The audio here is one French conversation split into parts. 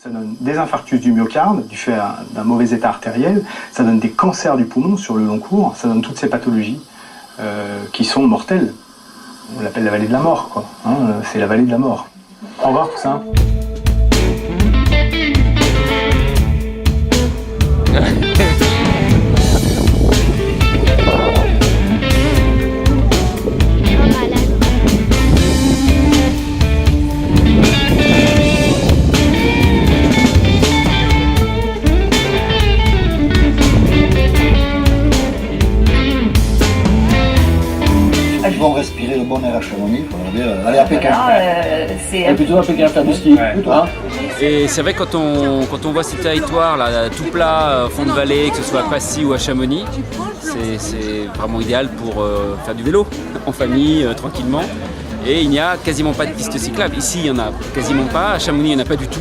Ça donne des infarctus du myocarde, du fait d'un mauvais état artériel, ça donne des cancers du poumon sur le long cours, ça donne toutes ces pathologies qui sont mortelles. On l'appelle la vallée de la mort, quoi. Hein, c'est la vallée de la mort. Au revoir, tout ça. Ils vont respirer le bon air à Chamonix, allez à Pékin. C'est plutôt à Pékin faire du ski. Ouais. Plutôt, hein. Et c'est vrai quand on voit ces territoires là, tout plat, fond de vallée, que ce soit à Passy ou à Chamonix, c'est vraiment idéal pour faire du vélo en famille, tranquillement. Et il n'y a quasiment pas de pistes cyclables. Ici, il n'y en a quasiment pas. À Chamonix, il n'y en a pas du tout.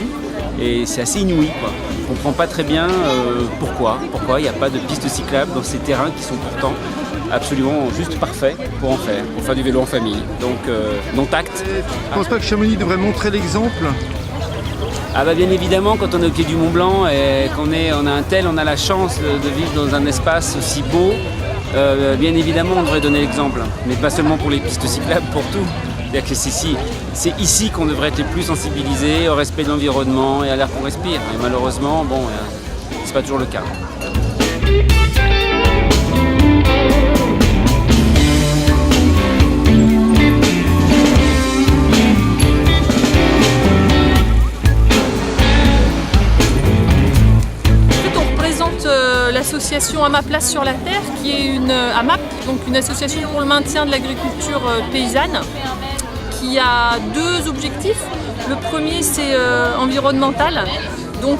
Et c'est assez inouï, quoi. On ne comprend pas très bien pourquoi il n'y a pas de pistes cyclables dans ces terrains qui sont pourtant absolument juste parfaits pour faire du vélo en famille. Donc, non tact. Je pense pas que Chamonix devrait montrer l'exemple. Ah bah bien évidemment, quand on est au pied du Mont Blanc et on a la chance de vivre dans un espace aussi beau, bien évidemment on devrait donner l'exemple, mais pas seulement pour les pistes cyclables, pour tout. C'est-à-dire que c'est ici qu'on devrait être plus sensibilisé au respect de l'environnement et à l'air qu'on respire. Et malheureusement, bon, c'est pas toujours le cas. L'association À ma place sur la terre, qui est une AMAP, donc une association pour le maintien de l'agriculture paysanne, qui a deux objectifs. Le premier, c'est environnemental. Donc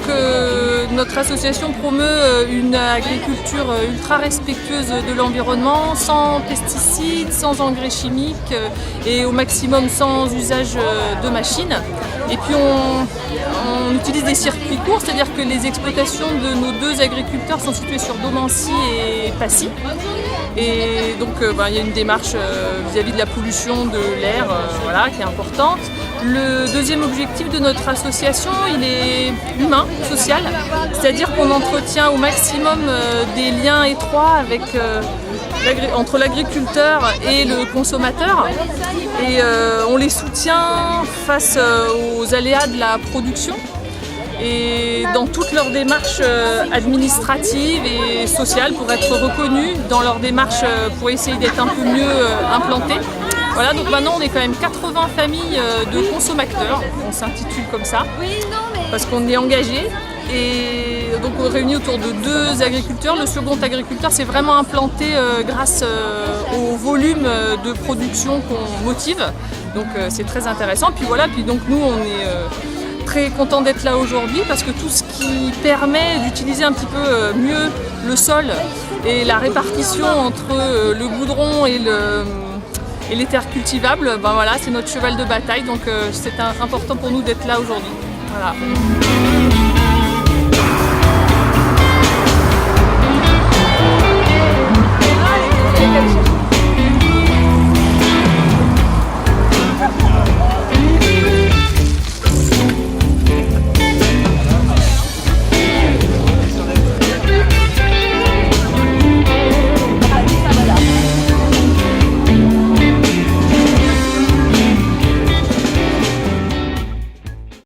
notre association promeut une agriculture ultra respectueuse de l'environnement, sans pesticides, sans engrais chimiques et au maximum sans usage de machines. Et puis on utilise des circuits courts, c'est-à-dire que les exploitations de nos deux agriculteurs sont situées sur Domancy et Passy. Et donc il y a une démarche vis-à-vis de la pollution de l'air qui est importante. Le deuxième objectif de notre association, il est humain, social, c'est-à-dire qu'on entretient au maximum des liens étroits entre l'agriculteur et le consommateur et on les soutient face aux aléas de la production et dans toutes leurs démarches administratives et sociales pour être reconnus dans leurs démarches pour essayer d'être un peu mieux implantés. Voilà, donc maintenant on est quand même 80 familles de consommateurs, on s'intitule comme ça, parce qu'on est engagé. Et donc on est réunis autour de deux agriculteurs. Le second agriculteur s'est vraiment implanté grâce au volume de production qu'on motive. Donc c'est très intéressant. Puis voilà, donc nous on est très contents d'être là aujourd'hui parce que tout ce qui permet d'utiliser un petit peu mieux le sol et la répartition entre le goudron et les terres cultivables, c'est notre cheval de bataille. Donc c'est important pour nous d'être là aujourd'hui. Voilà. Allez,